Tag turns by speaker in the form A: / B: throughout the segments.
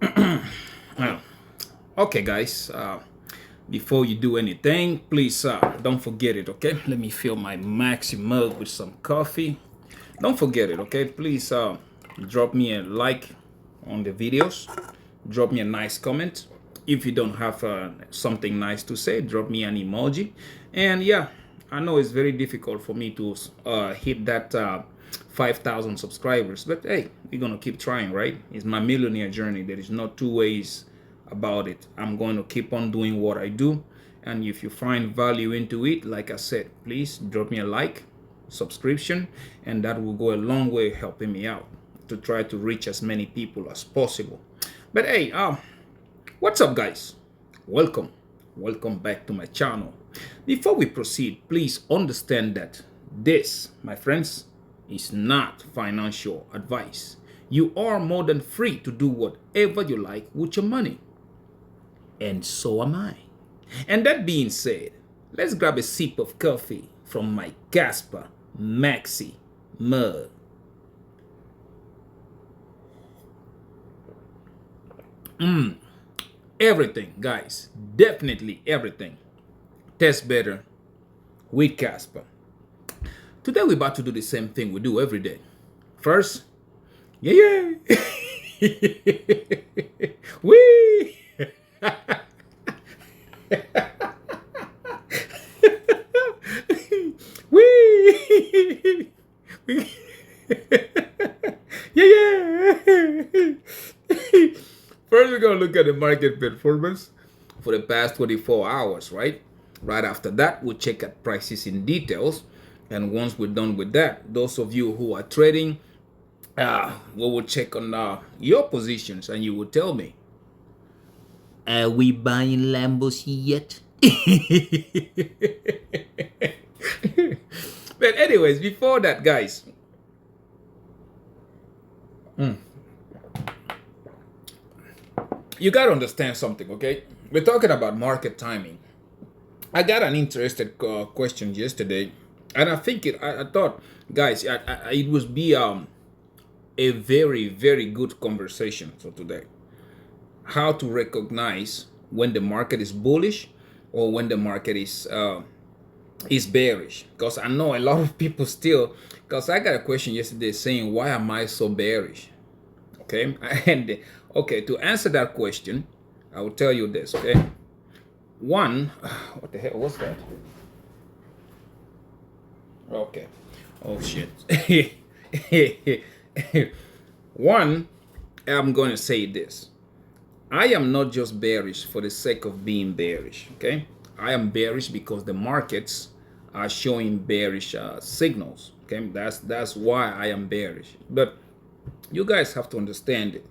A: Well, okay, guys. Before you do anything, please don't forget it. Okay, let me fill my maxi mug with some coffee. Don't forget it. Okay, please drop me a like on the videos. Drop me a nice comment. If you don't have something nice to say, drop me an emoji. And yeah, I know it's very difficult for me to hit that 5,000 subscribers, but hey, we're gonna keep trying, right? It's my millionaire journey. There is no two ways about it. I'm going to keep on doing what I do, and if you find value into it, like I said, please drop me a like, subscription, and that will go a long way helping me out to try to reach as many people as possible. But hey, what's up, guys? Welcome back to my channel. Before we proceed, please understand that this, my friends, is not financial advice. You are more than free to do whatever you like with your money. And so am I. And that being said, let's grab a sip of coffee from my Kaspa Maxi mug. Everything, guys, definitely everything tastes better with Kaspa. Today we're about to do the same thing we do every day. First, yeah. Wee. Wee. Yeah. First, we're going to look at the market performance for the past 24 hours, right? Right after that, we'll check at prices in details. And once we're done with that, those of you who are trading, we will check on your positions and you will tell me, are we buying Lambos yet? But anyways, before that, guys, you got to understand something, okay? We're talking about market timing. I got an interested question yesterday, and I think I thought, guys, it would be a very, very good conversation for today. How to recognize when the market is bullish or when the market is bearish. Because I know a lot of people still, because I got a question yesterday saying, why am I so bearish? Okay, and okay, to answer that question, I will tell you this. Okay, one, what the hell was that? Okay, oh shit. One, I'm going to say this. I am not just bearish for the sake of being bearish. Okay, I am bearish because the markets are showing bearish signals. Okay, that's why I am bearish. But you guys have to understand it.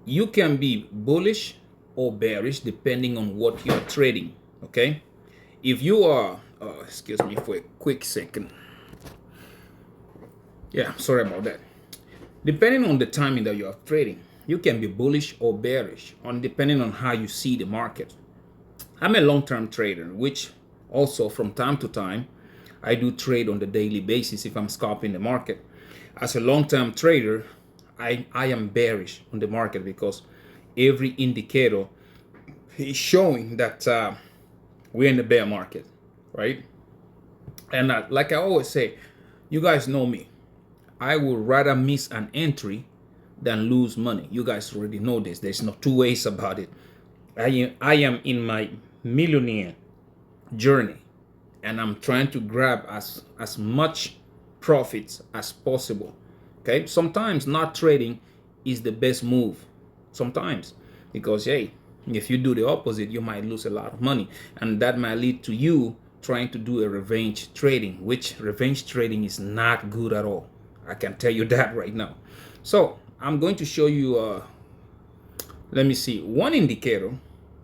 A: You can be bullish or bearish depending on what you're trading. Okay, if you are excuse me for a quick second. Yeah, sorry about that. Depending on the timing that you are trading, you can be bullish or bearish on depending on how you see the market. I'm a long-term trader, which also from time to time I do trade on the daily basis if I'm scalping the market. As a long-term trader, I am bearish on the market because every indicator is showing that we're in the bear market, right? And like I always say, you guys know me. I would rather miss an entry than lose money. You guys already know this. There's no two ways about it. I am in my millionaire journey, and I'm trying to grab as much profits as possible. Okay, sometimes not trading is the best move. Sometimes, because hey, if you do the opposite, you might lose a lot of money, and that might lead to you trying to do a revenge trading, which revenge trading is not good at all. I can tell you that right now. So I'm going to show you let me see, one indicator.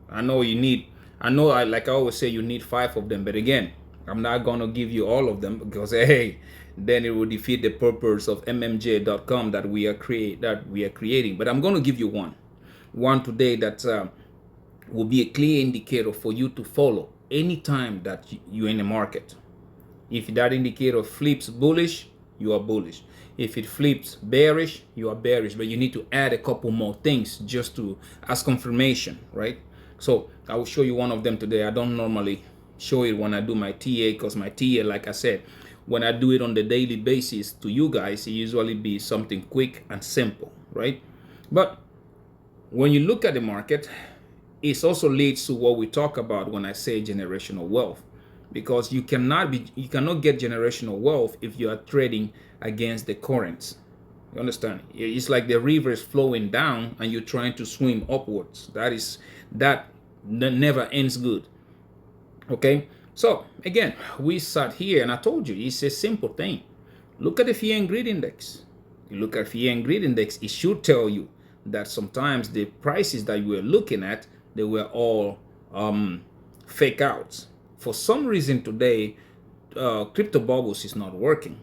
A: I know you need, I know like I always say, you need 5 of them, but again, I'm not gonna give you all of them because hey, then it will defeat the purpose of mmj.com that we are creating. But I'm gonna give you one today that will be a clear indicator for you to follow anytime that you're in the market. If that indicator flips bullish, you are bullish. If it flips bearish, you are bearish, but you need to add a couple more things just to as confirmation, right? So I will show you one of them today. I don't normally show it when I do my TA, because my TA, like I said, when I do it on the daily basis to you guys, it usually be something quick and simple, right? But when you look at the market, it also leads to what we talk about when I say generational wealth, because you cannot get generational wealth if you are trading against the currents. You understand? It's like the river is flowing down and you're trying to swim upwards. That never ends good. Okay, so again, we sat here and I told you it's a simple thing. Look at the fear and greed index. You look at fear and greed index, it should tell you that sometimes the prices that you were looking at, they were all fake outs. For some reason today, crypto bubbles is not working.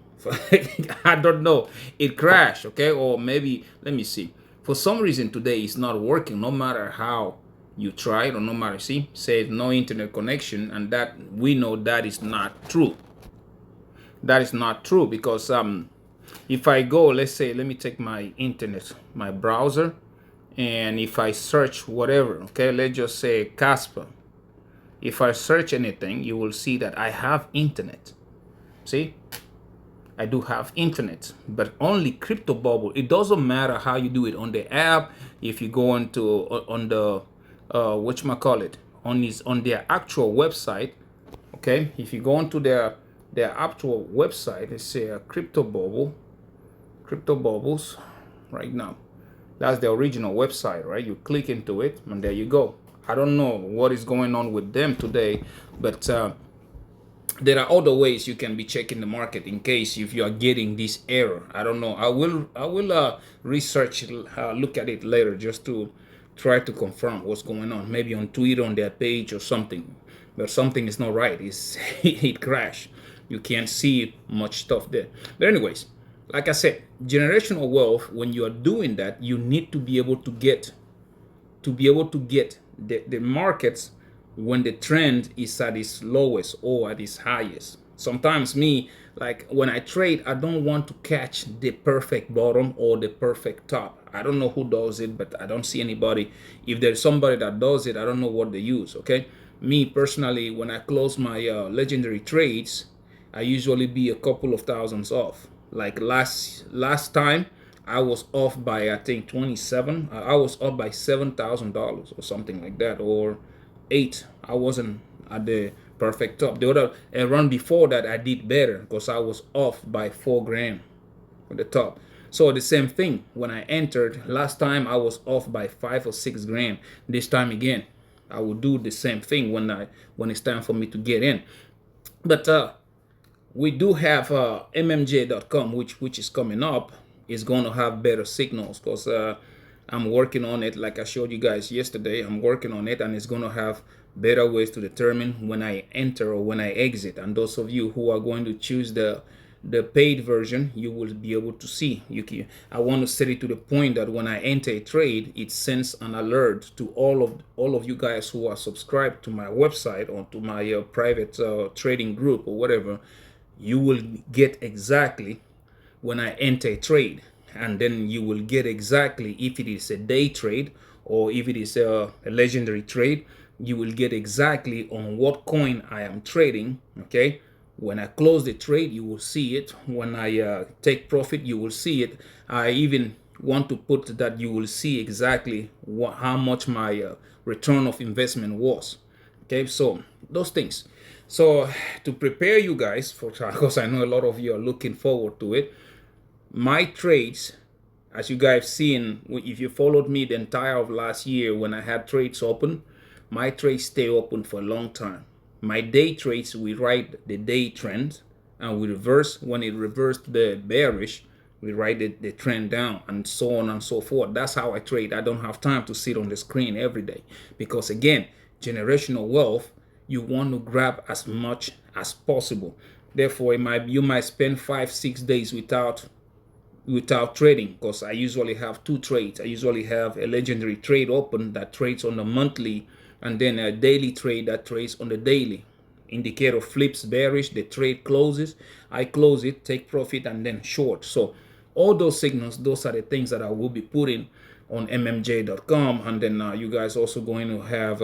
A: I don't know, it crashed, okay? Or maybe, let me see. For some reason today it's not working, no matter how you try it, or no matter, see, says no internet connection, and that we know that is not true. That is not true, because if I go, let's say, let me take my internet, my browser, and if I search whatever, okay, let's just say Kaspa. If I search anything, you will see that I have internet. See, I do have internet, but only crypto bubble. It doesn't matter how you do it on the app. If you go into on the whatchamacallit, on their actual website, okay, if you go into their actual website, let's say a crypto bubbles right now, that's the original website, right? You click into it and there you go. I don't know what is going on with them today, but there are other ways you can be checking the market in case if you are getting this error. I don't know. I will research, look at it later, just to try to confirm what's going on. Maybe on Twitter, on their page or something. But something is not right. It crashed. You can't see much stuff there. But anyways, like I said, generational wealth, when you are doing that, you need to be able to get the markets when the trend is at its lowest or at its highest. Sometimes me, like when I trade, I don't want to catch the perfect bottom or the perfect top. I don't know who does it, but I don't see anybody. If there's somebody that does it, I don't know what they use, okay? Me personally, when I close my legendary trades, I usually be a couple of thousands off. Like last time, I was off by, I think, 27. I was up by $7,000 or something like that, or 8. I wasn't at the perfect top. The other run before that, I did better because I was off by 4 grand at the top. So the same thing when I entered last time, I was off by 5 or 6 grand. This time again, I will do the same thing when it's time for me to get in. But we do have mmj.com, which is coming up. Is going to have better signals, because I'm working on it. Like I showed you guys yesterday, I'm working on it, and it's going to have better ways to determine when I enter or when I exit. And those of you who are going to choose the paid version, you will be able to see. I want to set it to the point that when I enter a trade, it sends an alert to all of you guys who are subscribed to my website or to my private trading group or whatever. You will get exactly when I enter a trade, and then you will get exactly if it is a day trade or if it is a legendary trade. You will get exactly on what coin I am trading. Okay, when I close the trade, you will see it. When I take profit, you will see it. I even want to put that you will see exactly how much my return of investment was. Okay, so those things. So to prepare you guys for, because I know a lot of you are looking forward to it, my trades, as you guys seen, if you followed me the entire of last year when I had trades open, my trades stay open for a long time. My day trades, we write the day trend, and we reverse. When it reversed the bearish, we write the trend down, and so on and so forth. That's how I trade. I don't have time to sit on the screen every day, because again, generational wealth, you want to grab as much as possible. Therefore, you might spend 5-6 days without trading, because I usually have 2 trades. I usually have a legendary trade open that trades on the monthly, and then a daily trade that trades on the daily. Indicator flips bearish, the trade closes, I close it, take profit, and then short. So All those signals, those are the things that I will be putting on mmj.com. And then you guys also going to have,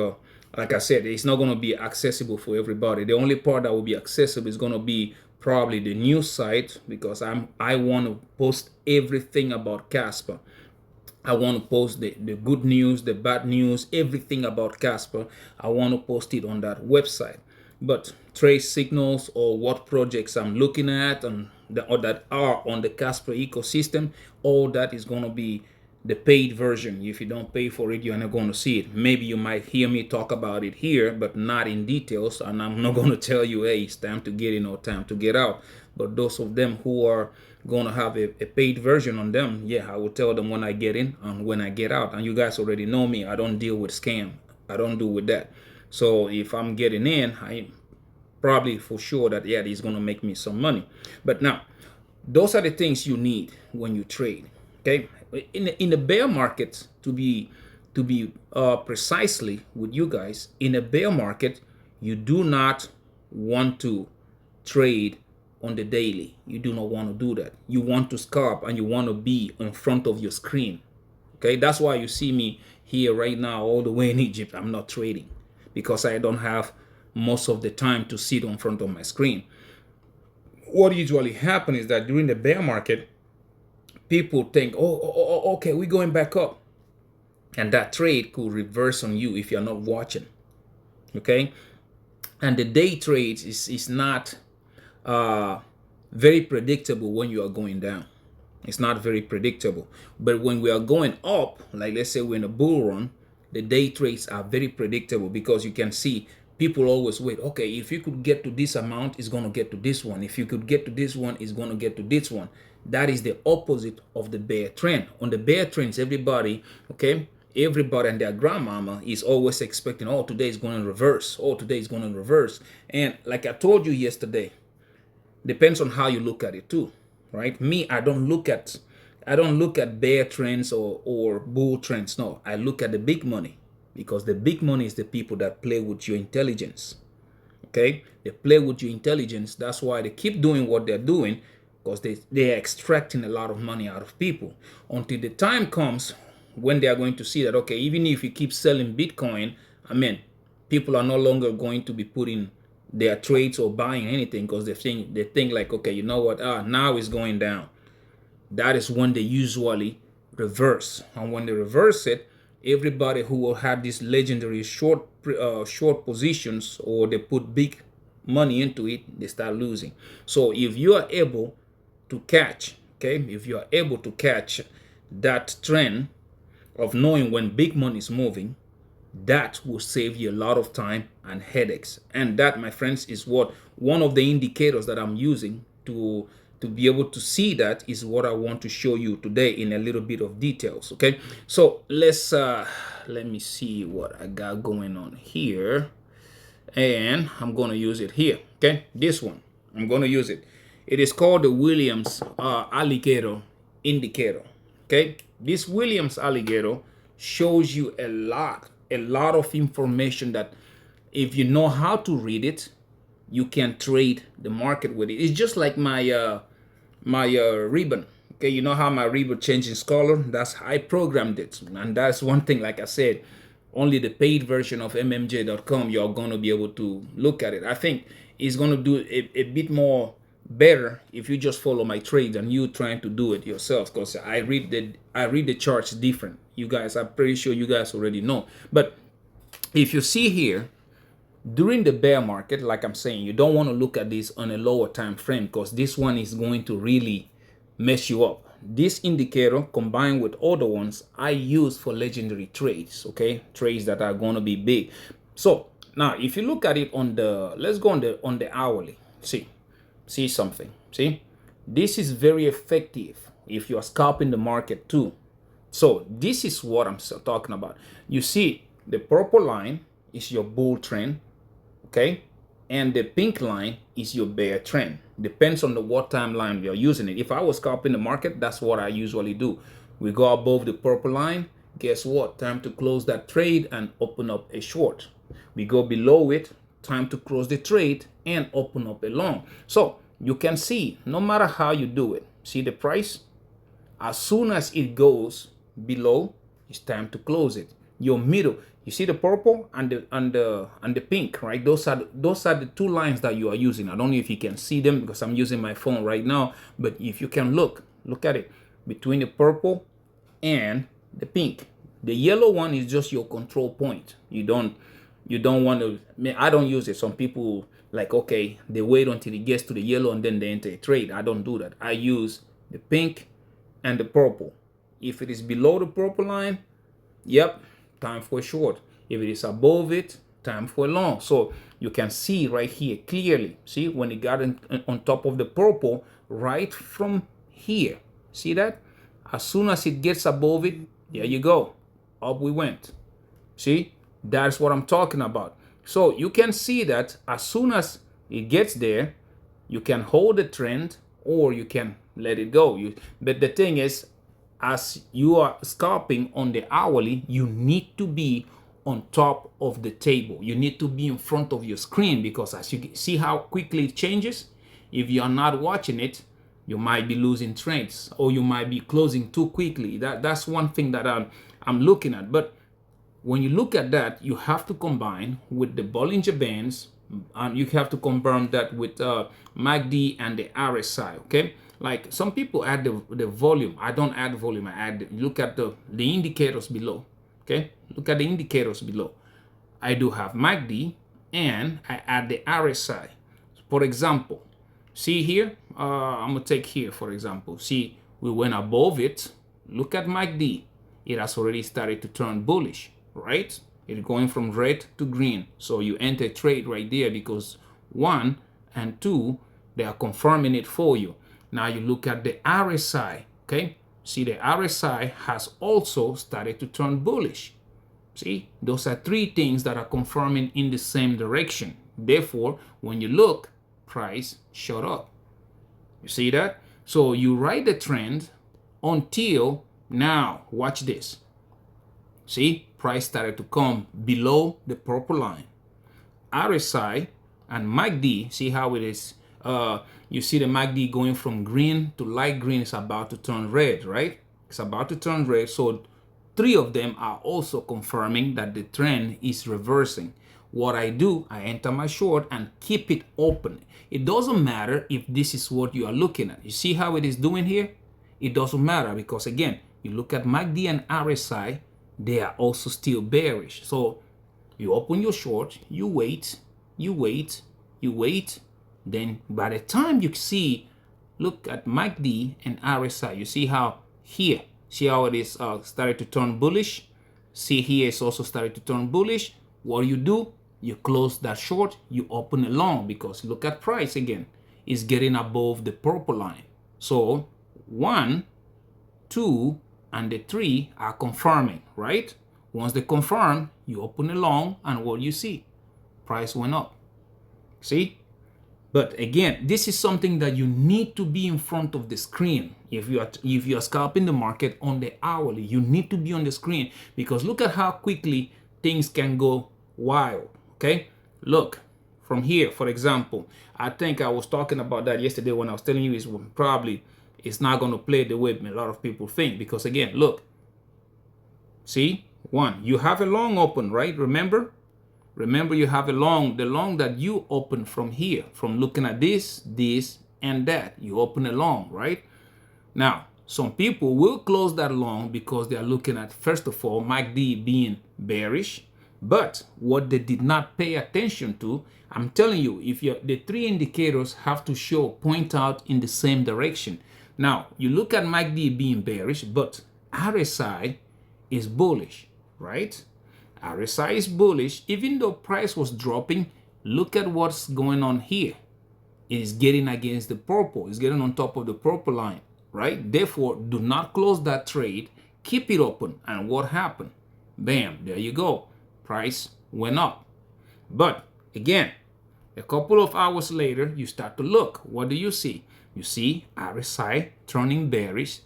A: like I said, it's not going to be accessible for everybody. The only part that will be accessible is going to be probably the news site, because I want to post everything about Kaspa. I want to post the good news, the bad news, everything about Kaspa. I want to post it on that website. But trade signals or what projects I'm looking at and or that are on the Kaspa ecosystem, all that is going to be the paid version. If you don't pay for it, you're not going to see it. Maybe you might hear me talk about it here, but not in details. And I'm not going to tell you, hey, it's time to get in or time to get out. But those of them who are going to have a paid version on them, yeah, I will tell them when I get in and when I get out. And you guys already know me. I don't deal with scam. I don't do with that. So if I'm getting in, I probably for sure that, yeah, he's going to make me some money. But now, those are the things you need when you trade. Okay, in the bear market, to be precisely with you guys, in a bear market, you do not want to trade on the daily. You do not want to do that. You want to scalp and you want to be in front of your screen. Okay, that's why you see me here right now all the way in Egypt. I'm not trading because I don't have most of the time to sit in front of my screen. What usually happens is that during the bear market, people think, okay, we're going back up. And that trade could reverse on you if you're not watching. Okay? And the day trades is not very predictable when you are going down. It's not very predictable. But when we are going up, like let's say we're in a bull run, the day trades are very predictable because you can see people always wait. Okay, if you could get to this amount, it's going to get to this one. If you could get to this one, it's going to get to this one. That is the opposite of the bear trend. On the bear trends, everybody and their grandmama is always expecting, oh, today is going to reverse. Oh, today is going to reverse. And like I told you yesterday, depends on how you look at it too, right? Me, I don't look at bear trends or bull trends. No, I look at the big money, because the big money is the people that play with your intelligence. Okay, they play with your intelligence. That's why they keep doing what they're doing, because they're extracting a lot of money out of people until the time comes when they are going to see that, okay, even if you keep selling Bitcoin, people are no longer going to be putting their trades or buying anything, because they think like, okay, you know what, now it's going down. That is when they usually reverse. And when they reverse it, everybody who will have these legendary short positions, or they put big money into it, they start losing. So if you are able to catch, that trend of knowing when big money is moving, that will save you a lot of time and headaches. And that, my friends, is what one of the indicators that I'm using to be able to see that is what I want to show you today in a little bit of details. Okay, so let me see what I got going on here, and I'm going to use it here. Okay, this one, I'm going to use it. It is called the Williams alligator indicator. Okay, this Williams alligator shows you a lot of information that if you know how to read it, you can trade the market with it. It's just like my ribbon. Okay, you know how my ribbon changes color? That's how I programmed it. And that's one thing, like I said, only the paid version of mmj.com, you're going to be able to look at it. I think it's going to do a bit more better if you just follow my trades and you trying to do it yourself, because I read the charts different. You guys, I'm pretty sure you guys already know. But if you see here, during the bear market, like I'm saying, you don't want to look at this on a lower time frame, because this one is going to really mess you up. This indicator combined with other ones I use for legendary trades, okay? Trades that are going to be big. So now if you look at it on the, let's go on the hourly. See something. See, this is very effective if you are scalping the market too. So this is what I'm talking about. You see, the purple line is your bull trend, okay, and the pink line is your bear trend. Depends on what timeline you're using it. If I was scalping the market, that's what I usually do. We go above the purple line, guess what? Time to close that trade and open up a short. We go below it, time to close the trade and open up a long. So you can see, no matter how you do it, see the price, As soon as it goes below, it's time to close it. Your middle, you see the purple and the pink, right? Those are the two lines that you are using. I don't know if you can see them because I'm using my phone right now, but if you can look at it between the purple and the pink. The yellow one is just your control point. You don't want to. I don't use it. Some people like, okay, they wait until it gets to the yellow and then they enter a trade. I don't do that. I use the pink and the purple. If it is below the purple line, yep, time for a short. If it is above it, time for a long. So you can see right here clearly. See when it got on top of the purple, right from here. See that? As soon as it gets above it, there you go. Up we went. See? That's what I'm talking about. So you can see that as soon as it gets there, you can hold the trend or you can let it go. But the thing is, as you are scalping on the hourly, you need to be on top of the table. You need to be in front of your screen, because as you see how quickly it changes, if you are not watching it, you might be losing trades or you might be closing too quickly. That's one thing that I'm looking at. But when you look at that, you have to combine with the Bollinger Bands, and you have to combine that with MACD and the RSI, okay? Like some people add the volume. I don't add volume. Look at the indicators below, okay? Look at the indicators below. I do have MACD and I add the RSI. For example, see here, I'm gonna take here for example. See, we went above it. Look at MACD. It has already started to turn bullish, right? It's going from red to green. So you enter trade right there because 1 and 2, they are confirming it for you. Now you look at the RSI, okay? See, the RSI has also started to turn bullish. See, those are 3 things that are confirming in the same direction. Therefore, when you look, price shot up. You see that? So you ride the trend until now. Watch this. See, price started to come below the purple line. RSI and MACD, see how it is. You see the MACD going from green to light green. Is about to turn red, right? It's about to turn red. So 3 of them are also confirming that the trend is reversing. What I do, I enter my short and keep it open. It doesn't matter if this is what you are looking at. You see how it is doing here? It doesn't matter because again, you look at MACD and RSI, they are also still bearish. So you open your short, you wait, you wait, you wait. Then by the time you see, look at MACD and RSI, you see how here, see how it is started to turn bullish. See here it's also started to turn bullish. What do? You close that short, you open a long, because look at price again. It's getting above the purple line. So 1, 2, and the 3 are confirming, right? Once they confirm, you open a long, and what you see? Price went up. See? But again, this is something that you need to be in front of the screen. If you are scalping the market on the hourly, you need to be on the screen, because look at how quickly things can go wild. Okay, look from here, for example. I think I was talking about that yesterday when I was telling you it's not going to play the way a lot of people think, because again, look, see, 1, you have a long open, right? Remember you have a long, the long that you open from here, from looking at this and that, you open a long, right? Now some people will close that long because they are looking at, first of all, MACD being bearish. But what they did not pay attention to, I'm telling you, the 3 indicators have to point out in the same direction. Now, you look at MACD being bearish, but RSI is bullish, right? RSI is bullish. Even though price was dropping, look at what's going on here. It is getting against the purple. It's getting on top of the purple line, right? Therefore, do not close that trade. Keep it open. And what happened? Bam, there you go. Price went up. But again, a couple of hours later, you start to look. What do you see? You see RSI turning bearish.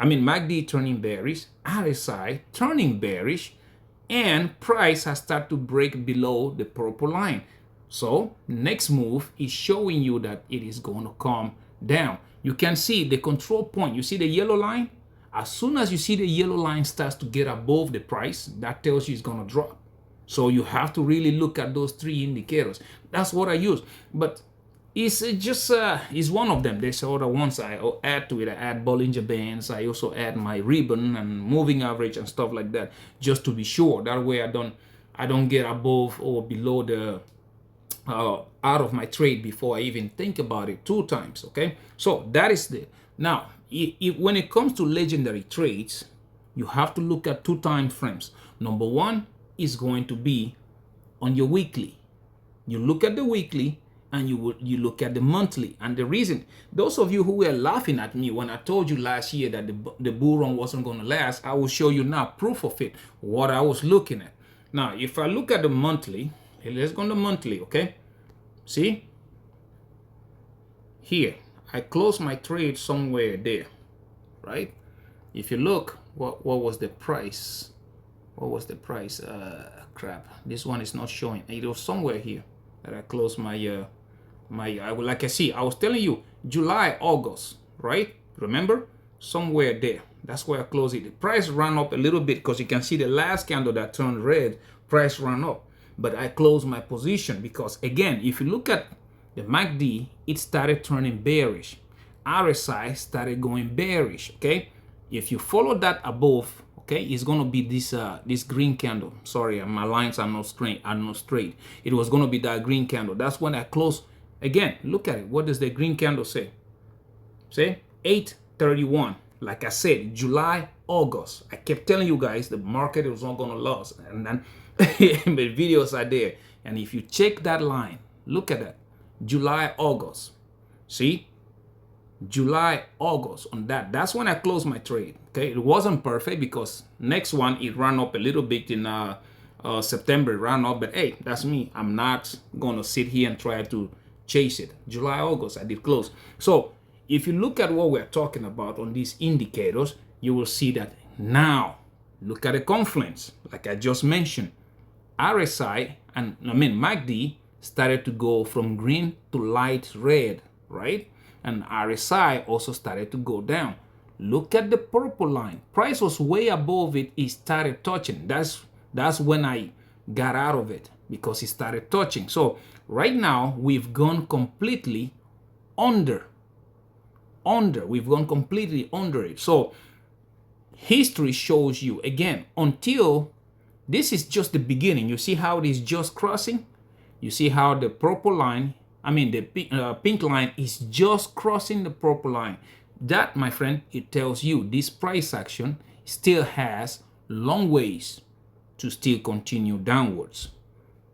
A: MACD turning bearish, RSI turning bearish, and price has started to break below the purple line. So next move is showing you that it is going to come down. You can see the control point. You see the yellow line? As soon as you see the yellow line starts to get above the price, that tells you it's going to drop. So you have to really look at those 3 indicators. That's what I use. But it's just it's one of them. There's other ones I add to it. I add Bollinger Bands. I also add my ribbon and moving average and stuff like that, just to be sure. That way I don't get above or below the out of my trade before I even think about it 2 times. Okay, so that is the now. When it comes to legendary trades, you have to look at 2 time frames. Number 1 is going to be on your weekly. You look at the weekly and you look at the monthly. And the reason, those of you who were laughing at me when I told you last year that the bull run wasn't going to last, I will show you now proof of it, what I was looking at. Now, if I look at the monthly, let's go on the monthly, okay? See? Here, I closed my trade somewhere there, right? If you look, what was the price? What was the price? Crap, this one is not showing. It was somewhere here that I closed my like I see, I was telling you July, August, right? Remember, somewhere there. That's where I closed it. The price ran up a little bit because you can see the last candle that turned red, price ran up. But I closed my position because, again, if you look at the MACD, it started turning bearish. RSI started going bearish, okay? If you follow that above, okay, it's going to be this green candle. Sorry, my lines are not straight. It was going to be that green candle. That's when I closed. Again, look at it. What does the green candle say? Say 831. Like I said, July, August. I kept telling you guys the market was not going to lose. And then the videos are there. And if you check that line, look at that. July, August. See? July, August on that. That's when I closed my trade. Okay, it wasn't perfect because next one it ran up a little bit in September. It ran up, but hey, that's me. I'm not gonna sit here and try to chase it. July, August, I did close. So if you look at what we're talking about on these indicators, you will see that now. Look at the confluence, like I just mentioned. RSI and MACD started to go from green to light red, right? And RSI also started to go down. Look at the purple line. Price was way above it. It started touching. That's when I got out of it because it started touching. So right now we've gone completely under. We've gone completely under it. So history shows you again until this is just the beginning. You see how it is just crossing? You see how the purple line, the pink line is just crossing the purple line. That, my friend, it tells you this price action still has long ways to still continue downwards.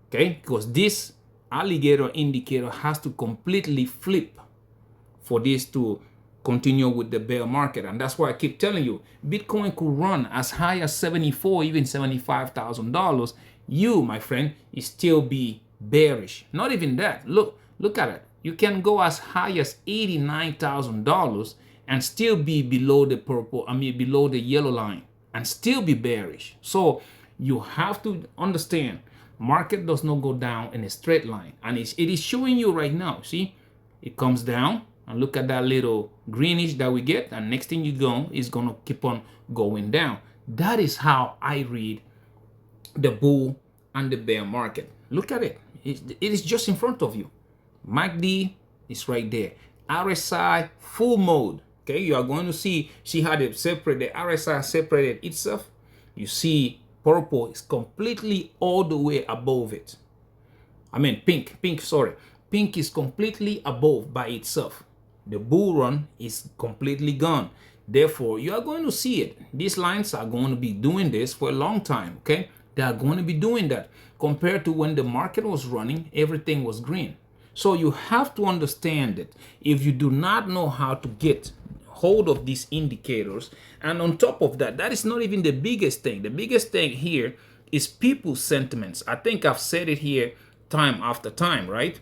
A: Okay? Because this alligator indicator has to completely flip for this to continue with the bear market. And that's why I keep telling you, Bitcoin could run as high as $74,000, even $75,000. You, my friend, is still be bearish. Not even that. Look at it. You can go as high as $89,000 and still be below the below the yellow line and still be bearish. So you have to understand, market does not go down in a straight line. And it is showing you right now. See, it comes down and look at that little greenish that we get. And next thing you go is going to keep on going down. That is how I read the bull and the bear market. Look at it. It is just in front of you. MACD is right there. RSI full mode. Okay, you are going to see how they separate. The RSI separated itself. You see purple is completely all the way above it. Pink is completely above by itself. The bull run is completely gone. Therefore, you are going to see it. These lines are going to be doing this for a long time. Okay, they are going to be doing that. Compared to when the market was running, everything was green. So you have to understand that if you do not know how to get hold of these indicators, and on top of that, that is not even the biggest thing. The biggest thing here is people's sentiments. I think I've said it here time after time, right?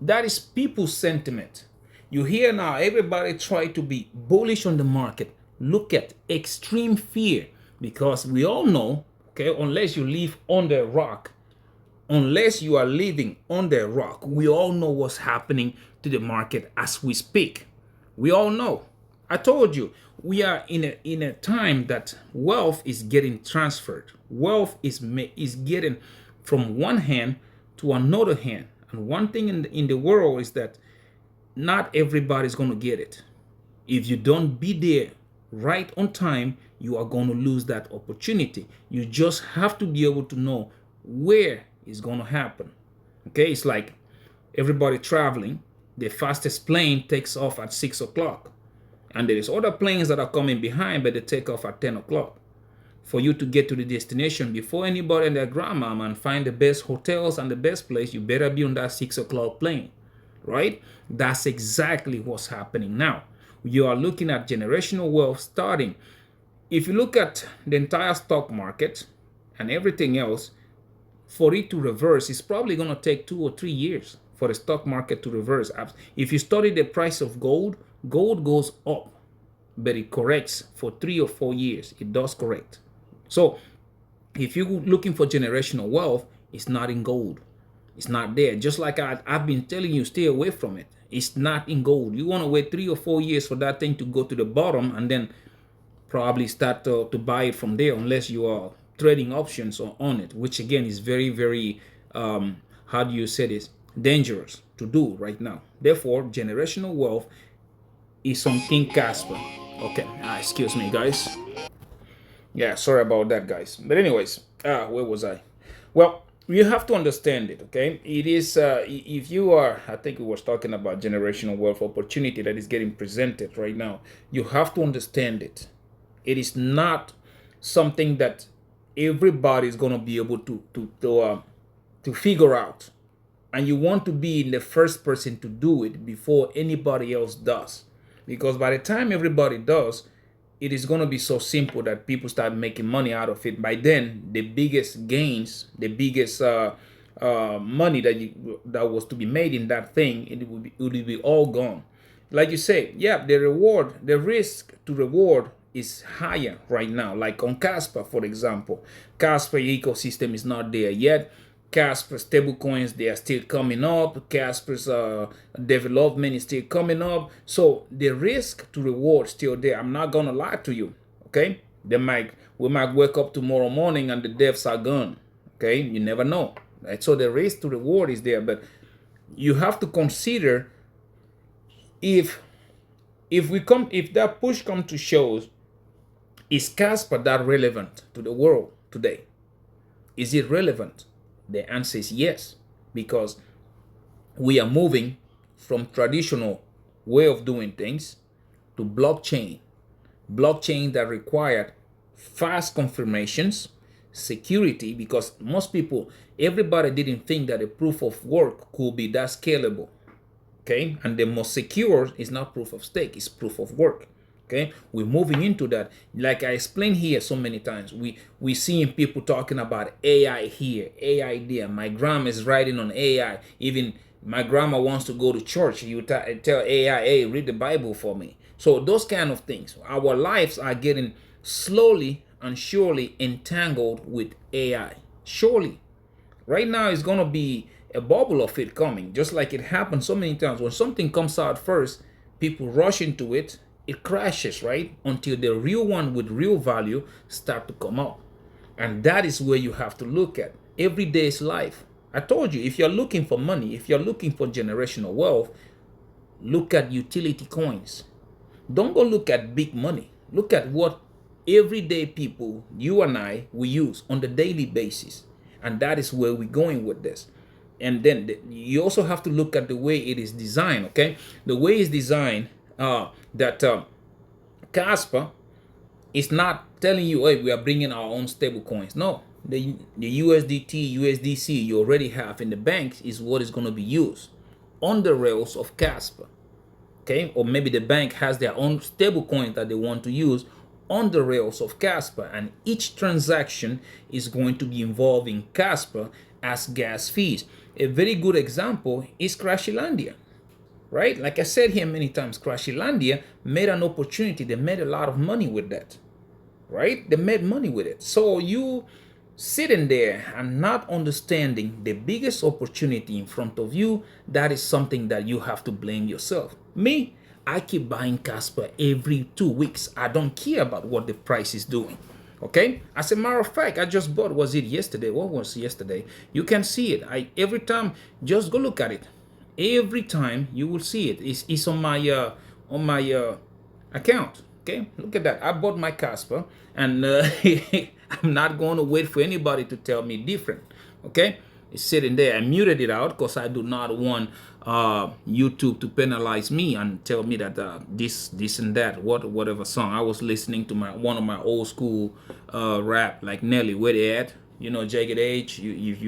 A: That is people's sentiment. You hear now everybody try to be bullish on the market. Look at extreme fear, because we all know, okay, unless you live under a rock, unless you are living under a rock, we all know what's happening to the market as we speak. We all know. I told you, we are in a time that wealth is getting transferred. Wealth is getting from one hand to another hand. And one thing in the world is that not everybody's going to get it. If you don't be there right on time, you are going to lose that opportunity. You just have to be able to know where it's going to happen. Okay, it's like everybody traveling. The fastest plane takes off at 6 o'clock. And there is other planes that are coming behind, but they take off at 10 o'clock. For you to get to the destination before anybody and their grandmama and find the best hotels and the best place, you better be on that 6 o'clock plane, right? That's exactly what's happening now. You are looking at generational wealth starting. If you look at the entire stock market and everything else, for it to reverse, it's probably going to take 2 or 3 years for the stock market to reverse. If you study the price of gold, gold goes up, but it corrects for 3 or 4 years. It does correct. So if you're looking for generational wealth, it's not in gold. It's not there. Just like I've been telling you, stay away from it. It's not in gold. You want to wait 3 or 4 years for that thing to go to the bottom and then probably start to buy it from there, unless you are trading options on it, which again is very, very, how do you say this, dangerous to do right now. Therefore, generational wealth is on King Kaspa. Okay, excuse me, guys. Yeah, sorry about that, guys. But anyways, where was I? Well, you have to understand it, okay? It is, if you are, I think we was talking about generational wealth opportunity that is getting presented right now. You have to understand it. It is not something that everybody is going to be able to figure out. And you want to be the first person to do it before anybody else does. Because by the time everybody does, it is going to be so simple that people start making money out of it. By then, the biggest gains, the biggest money that was to be made in that thing, it would be all gone. Like you say, yeah, the risk to reward is higher right now. Like on Kaspa, for example. Kaspa ecosystem is not there yet. Kaspa's stablecoins, they are still coming up. Kaspa's development is still coming up. So the risk to reward still there. I'm not gonna lie to you. Okay, we might wake up tomorrow morning and the devs are gone. Okay, you never know. Right? So the risk to reward is there, but you have to consider if that push comes to shows, is Kaspa that relevant to the world today? Is it relevant? The answer is yes, because we are moving from traditional way of doing things to blockchain that required fast confirmations, security, because everybody didn't think that a proof of work could be that scalable. Okay, and the most secure is not proof of stake, it's proof of work. Okay, we're moving into that. Like I explained here so many times, we seeing people talking about AI here, AI there. My grandma is writing on AI. Even my grandma wants to go to church. You tell AI, hey, read the Bible for me. So those kind of things. Our lives are getting slowly and surely entangled with AI. Surely. Right now it's going to be a bubble of it coming, just like it happened so many times. When something comes out first, people rush into it. It crashes, right? Until the real one with real value start to come up. And that is where you have to look at everyday's life. I told you, if you're looking for money, if you're looking for generational wealth, look at utility coins. Don't go look at big money. Look at what everyday people, you and I, we use on the daily basis. And that is where we're going with this. And then you also have to look at the way it is designed, okay? The way it's designed, that Kaspa is not telling you, hey, we are bringing our own stable coins. No, the USDT, USDC you already have in the banks is what is going to be used on the rails of Kaspa. Okay, or maybe the bank has their own stable coin that they want to use on the rails of Kaspa, and each transaction is going to be involving Kaspa as gas fees. A very good example is Crashilandia. Right? Like I said here many times, Crashilandia made an opportunity. They made a lot of money with that. Right? They made money with it. So sitting there and not understanding the biggest opportunity in front of you, that is something that you have to blame yourself. Me, I keep buying Kaspa every 2 weeks. I don't care about what the price is doing. Okay, as a matter of fact, I just bought, was it yesterday? What was yesterday? You can see it. I every time, just go look at it. Every time you will see it. It's on my account. Okay, look at that. I bought my Casper, and I'm not going to wait for anybody to tell me different. Okay, it's sitting there. I muted it out because I do not want YouTube to penalize me and tell me that this and that, whatever song I was listening to, one of my old school rap like Nelly, where they at, Jagged Edge. If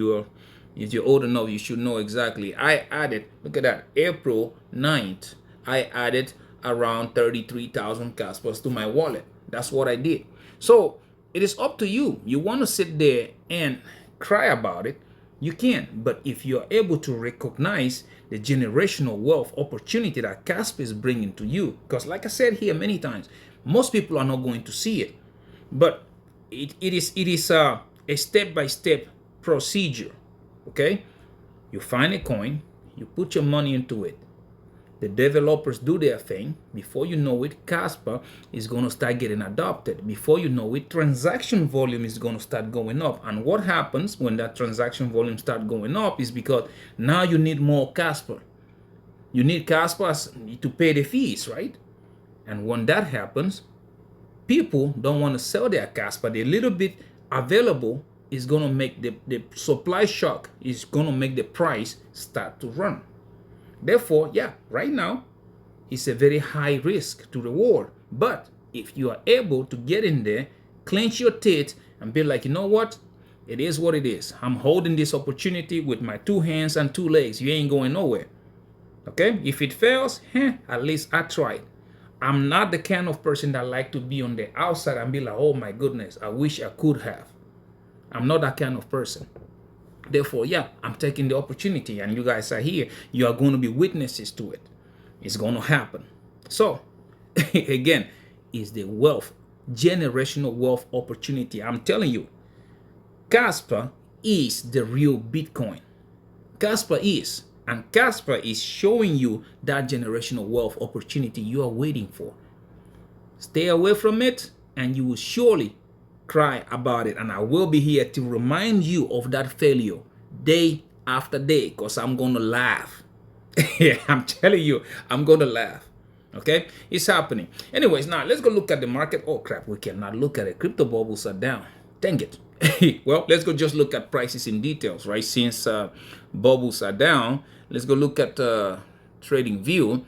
A: you're old enough, you should know exactly. I added, look at that, April 9th, I added around 33,000 Caspers to my wallet. That's what I did. So it is up to you. You want to sit there and cry about it, you can. But if you're able to recognize the generational wealth opportunity that Caspa is bringing to you, because like I said here many times, most people are not going to see it. But it is a step-by-step procedure. Okay, you find a coin, you put your money into it, the developers do their thing. Before you know it, Caspa is going to start getting adopted. Before you know it, transaction volume is going to start going up. And what happens when that transaction volume start going up is because now you need more Caspa. You need Caspa to pay the fees, right? And when that happens, people don't want to sell their Caspa. The little bit available is going to make the supply shock is going to make the price start to run. Therefore, yeah, right now, it's a very high risk to reward. But if you are able to get in there, clench your teeth, and be like, you know what? It is what it is. I'm holding this opportunity with my 2 hands and 2 legs. You ain't going nowhere. Okay? If it fails, at least I tried. I'm not the kind of person that like to be on the outside and be like, oh my goodness, I wish I could have. I'm not that kind of person. Therefore, yeah, I'm taking the opportunity, and you guys are here. You are going to be witnesses to it. It's going to happen. So, again, is the wealth, generational wealth opportunity. I'm telling you, Kaspa is the real Bitcoin. Kaspa is. And Kaspa is showing you that generational wealth opportunity you are waiting for. Stay away from it, and you will surely cry about it. And I will be here to remind you of that failure day after day, because I'm going to laugh. Yeah, I'm telling you, I'm going to laugh. Okay, it's happening. Anyways, now let's go look at the market. Oh crap, we cannot look at it. Crypto bubbles are down. Dang it. Well, let's go just look at prices in details, right? Since bubbles are down, let's go look at trading view.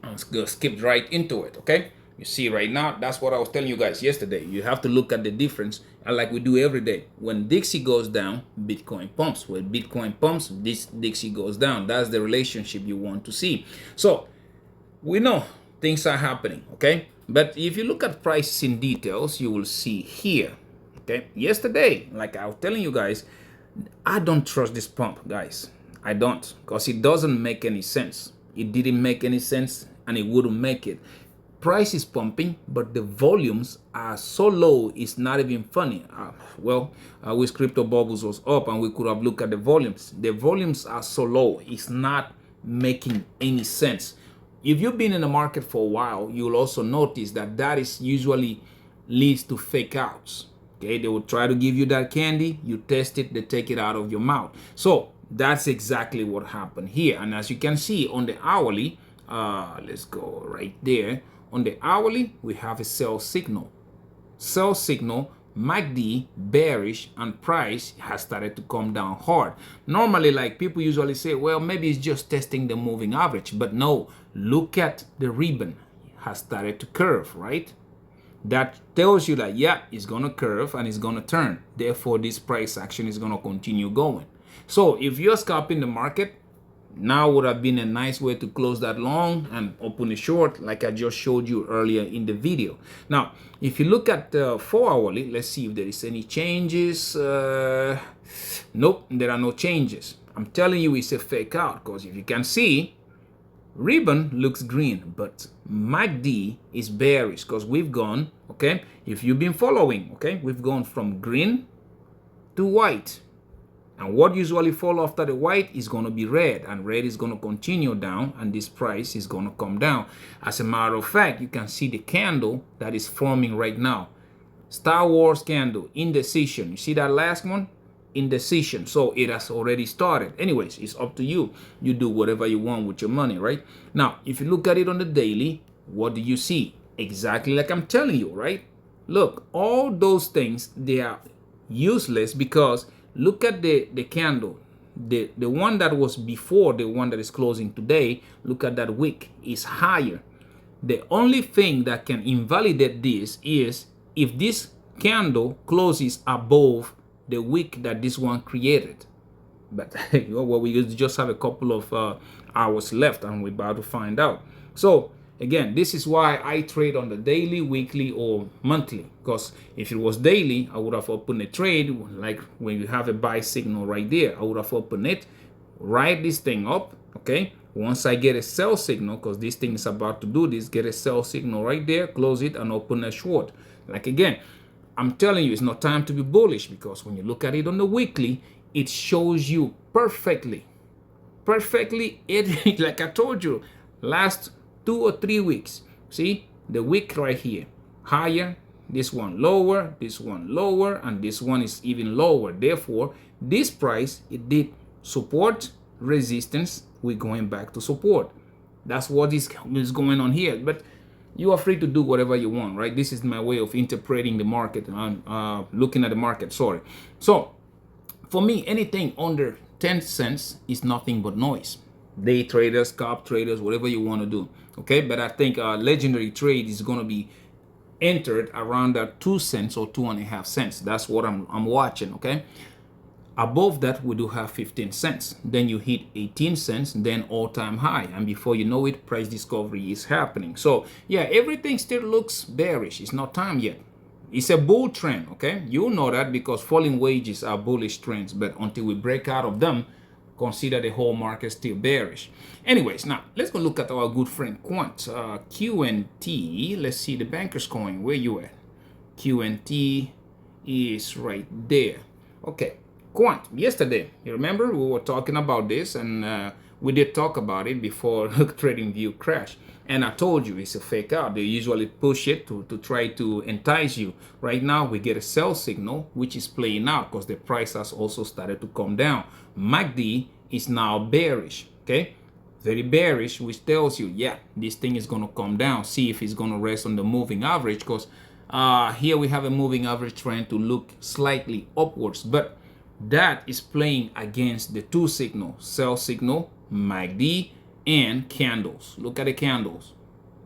A: Let's go skip right into it. Okay, you see right now, that's what I was telling you guys yesterday. You have to look at the difference, and like we do every day. When Dixie goes down, Bitcoin pumps. When Bitcoin pumps, this Dixie goes down. That's the relationship you want to see. So we know things are happening, okay? But if you look at prices in details, you will see here, okay? Yesterday, like I was telling you guys, I don't trust this pump, guys. I don't, because it doesn't make any sense. It didn't make any sense, and it wouldn't make it. Price is pumping, but the volumes are so low, it's not even funny. With crypto bubbles was up, and we could have looked at the volumes. The volumes are so low, it's not making any sense. If you've been in the market for a while, you'll also notice that is usually leads to fake outs. Okay, they will try to give you that candy, you test it, they take it out of your mouth. So that's exactly what happened here. And as you can see on the hourly, let's go right there. On the hourly, we have a sell signal. Sell signal, MACD bearish, and price has started to come down hard. Normally, like people usually say, well, maybe it's just testing the moving average. But no, look at the ribbon. It has started to curve, right? That tells you that, yeah, it's going to curve and it's going to turn. Therefore, this price action is going to continue going. So if you're scalping the market, now would have been a nice way to close that long and open a short, like I just showed you earlier in the video. Now, if you look at 4 hourly, let's see if there is any changes. Nope, there are no changes. I'm telling you, it's a fake out, because if you can see, ribbon looks green, but MACD is bearish, because we've gone, okay, if you've been following, okay, we've gone from green to white. And what usually fall after the white is going to be red, and red is going to continue down, and this price is going to come down. As a matter of fact, you can see the candle that is forming right now. Star Wars candle, indecision. You see that last one? Indecision. So it has already started. Anyways, it's up to you. You do whatever you want with your money, right? Now, if you look at it on the daily, what do you see? Exactly like I'm telling you, right? Look, all those things, they are useless because look at the candle. The one that was before the one that is closing today, look at that wick, is higher. The only thing that can invalidate this is if this candle closes above the wick that this one created. But well, we just have a couple of hours left and we're about to find out. So again, this is why I trade on the daily, weekly, or monthly. Because if it was daily, I would have opened a trade. Like when you have a buy signal right there, I would have opened it, write this thing up, okay? Once I get a sell signal, because this thing is about to do this, get a sell signal right there, close it, and open a short. Like again, I'm telling you, it's not time to be bullish, because when you look at it on the weekly, it shows you perfectly, it, like I told you, last 2 or 3 weeks. See the wick right here, higher, this one lower, and this one is even lower. Therefore, this price, it did support, resistance, we're going back to support. That's what is going on here. But you are free to do whatever you want, right? This is my way of interpreting the market and looking at the market, sorry. So for me, anything under 10 cents is nothing but noise. Day traders, scalp traders, whatever you want to do, okay? But I think legendary trade is going to be entered around that 2 cents or 2.5 cents. That's what I'm watching, okay? Above that, we do have 15 cents. Then you hit 18 cents, then all-time high. And before you know it, price discovery is happening. So yeah, everything still looks bearish. It's not time yet. It's a bull trend, okay? You know that because falling wages are bullish trends. But until we break out of them, consider the whole market still bearish. Anyways, now let's go look at our good friend Quant. QNT, let's see the banker's coin. Where you at? QNT is right there. Okay. Quant, yesterday, you remember we were talking about this, and we did talk about it before TradingView crashed. And I told you it's a fake out. They usually push it to try to entice you. Right now, we get a sell signal, which is playing out because the price has also started to come down. MACD is now bearish, okay? Very bearish, which tells you, yeah, this thing is going to come down. See if it's going to rest on the moving average, because here we have a moving average trend to look slightly upwards. But that is playing against the 2 signal, sell signal, MACD, and candles. Look at the candles.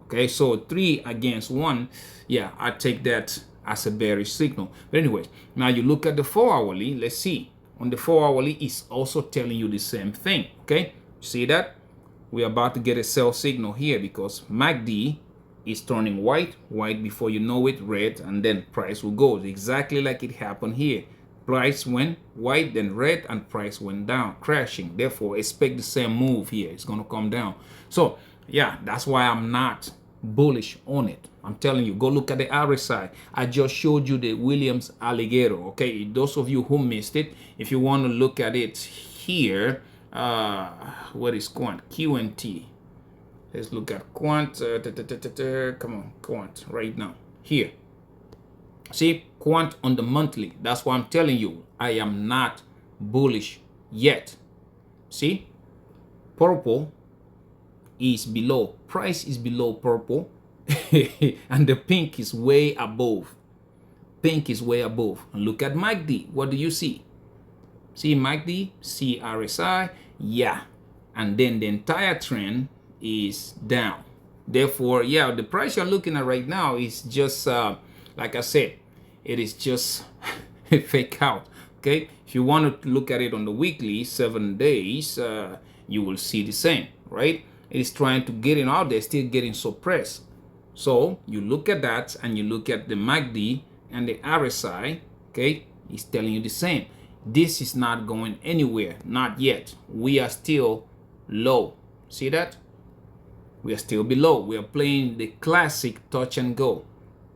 A: Okay, so 3 against 1. Yeah, I take that as a bearish signal. But anyways, now you look at the 4-hourly. Let's see. On the 4-hourly, it's also telling you the same thing. Okay, see that? We're about to get a sell signal here because MACD is turning white before you know it, red, and then price will go exactly like it happened here. Price went white, then red, and price went down, crashing. Therefore, expect the same move here. It's going to come down. So, yeah, that's why I'm not bullish on it. I'm telling you, go look at the RSI. I just showed you the Williams Alligator, okay? Those of you who missed it, if you want to look at it here, what is Quant? QNT. Let's look at Quant. Come on, Quant, right now. Here. See, Quant on the monthly. That's why I'm telling you, I am not bullish yet. See, purple is below. Price is below purple. And the pink is way above. Pink is way above. And look at MACD. What do you see? See MACD, see RSI. Yeah. And then the entire trend is down. Therefore, yeah, the price you're looking at right now is just, like I said, it is just a fake out. Okay, if you want to look at it on the weekly, 7 days, you will see the same, right? It is trying to get it out there, still getting suppressed. So you look at that and you look at the MACD and the RSI, okay, it's telling you the same. This is not going anywhere, not yet. We are still low. See that? We are still below. We are playing the classic touch and go.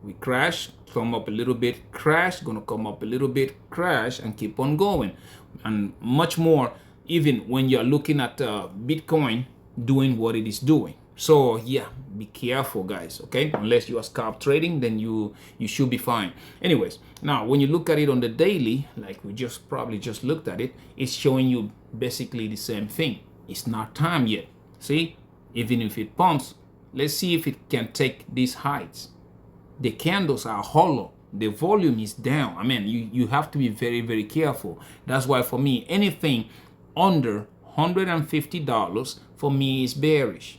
A: We crash, come up a little bit, crash, gonna come up a little bit, crash, and keep on going. And much more, even when you're looking at Bitcoin doing what it is doing. So yeah, be careful, guys, okay? Unless you are scalp trading, then you should be fine. Anyways, now when you look at it on the daily, like we just probably just looked at it, it's showing you basically the same thing. It's not time yet. See, even if it pumps, let's see if it can take these heights. The candles are hollow. The volume is down. I mean, you have to be very, very careful. That's why for me, anything under $150 for me is bearish.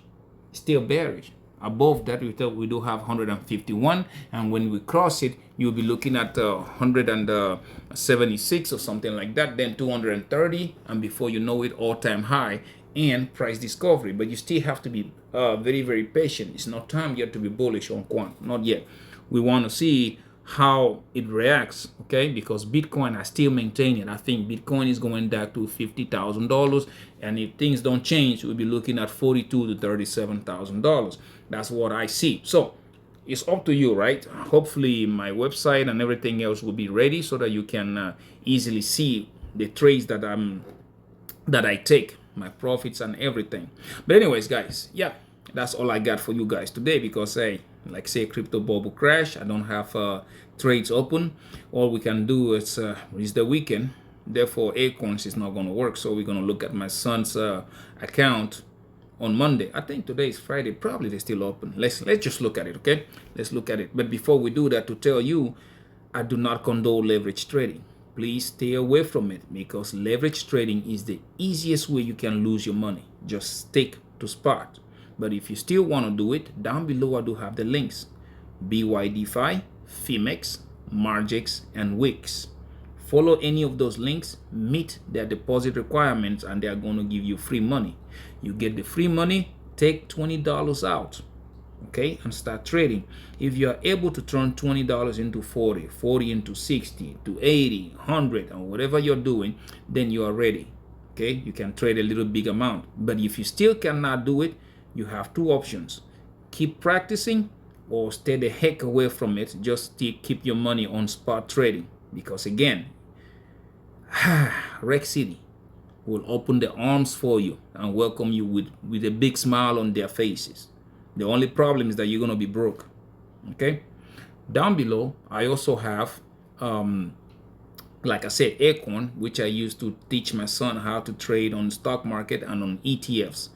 A: Still bearish. Above that, we do have 151, and when we cross it, you'll be looking at 176 or something like that, then 230, and before you know it, all-time high and price discovery. But you still have to be very, very patient. It's not time yet to be bullish on Quant, not yet. We want to see how it reacts, okay? Because Bitcoin is still maintaining. I think Bitcoin is going back to $50,000, and if things don't change, we'll be looking at $42,000 to $37,000. That's what I see. So it's up to you, right? Hopefully my website and everything else will be ready so that you can easily see the trades that I take, my profits and everything. But anyways, guys, yeah, that's all I got for you guys today, because hey, like say crypto bubble crash, I don't have trades open. All we can do is it's the weekend, therefore Acorns is not going to work. So we're going to look at my son's account on Monday. I think today is Friday, probably they're still open. Let's just look at it, okay? Let's look at it. But before we do that, to tell you, I do not condone leverage trading. Please stay away from it, because leverage trading is the easiest way you can lose your money. Just stick to spot. But if you still want to do it, down below I do have the links: Bydfi, Phemex, Margex, and Wix. Follow any of those links, meet their deposit requirements, and they are going to give you free money. You get the free money, take $20 out, okay, and start trading. If you are able to turn $20 into 40, 40 into 60, to 80, 100, and whatever you're doing, then you are ready, okay? You can trade a little big amount. But if you still cannot do it, you have two options: keep practicing or stay the heck away from it. Just keep your money on spot trading, because again, Rex City will open their arms for you and welcome you with a big smile on their faces. The only problem is that you're going to be broke, okay? Down below, I also have, like I said, Acorn, which I use to teach my son how to trade on the stock market and on ETFs.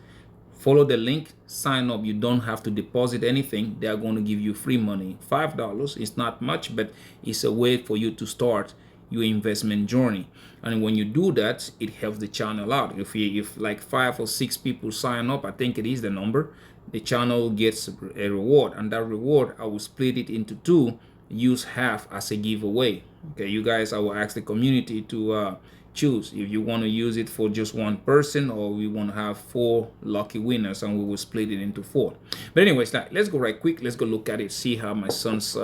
A: Follow the link, sign up. You don't have to deposit anything. They are going to give you free money. $5 is not much, but it's a way for you to start your investment journey. And when you do that, it helps the channel out. If like 5 or 6 people sign up, I think it is the number, the channel gets a reward, and that reward I will split it into 2, use half as a giveaway. Okay, you guys, I will ask the community to choose if you want to use it for just one person, or we want to have 4 lucky winners, and we will split it into 4. But anyways, now let's go right quick. Let's go look at it, see how my son's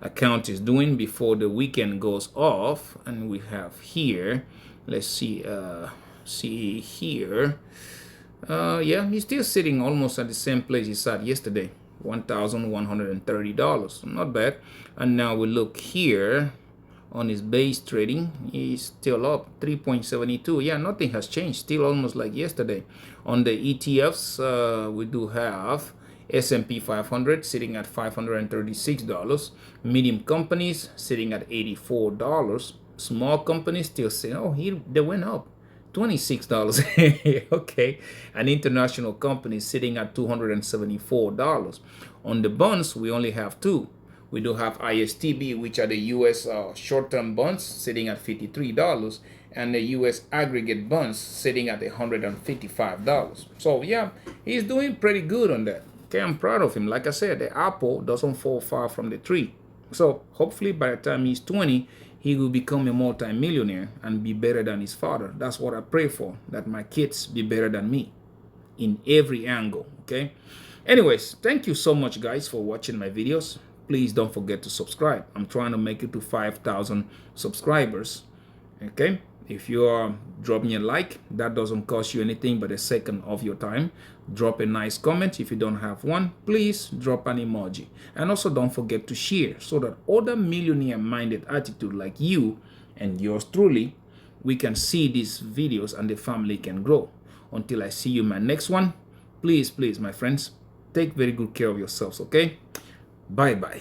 A: account is doing before the weekend goes off. And we have here, let's see here, yeah, he's still sitting almost at the same place he sat yesterday, $1,130. Not bad. And now we look here on his base trading, he's still up 3.72. Yeah, nothing has changed, still almost like yesterday. On the ETFs, we do have S&P 500 sitting at $536, medium companies sitting at $84, small companies still saying, oh, they went up $26. Okay, and international companies sitting at $274. On the bonds, we only have 2. We do have ISTB, which are the US short-term bonds, sitting at $53, and the US aggregate bonds sitting at $155. So yeah, he's doing pretty good on that. Okay, I'm proud of him. Like I said, the apple doesn't fall far from the tree. So hopefully by the time he's 20, he will become a multi-millionaire and be better than his father. That's what I pray for, that my kids be better than me in every angle, okay? Anyways, thank you so much, guys, for watching my videos. Please don't forget to subscribe. I'm trying to make it to 5,000 subscribers, okay? If you are dropping a like, that doesn't cost you anything but a second of your time. Drop a nice comment. If you don't have one, please drop an emoji. And also don't forget to share so that other millionaire-minded attitude like you and yours truly, we can see these videos and the family can grow. Until I see you in my next one, please, my friends, take very good care of yourselves, okay? Bye-bye.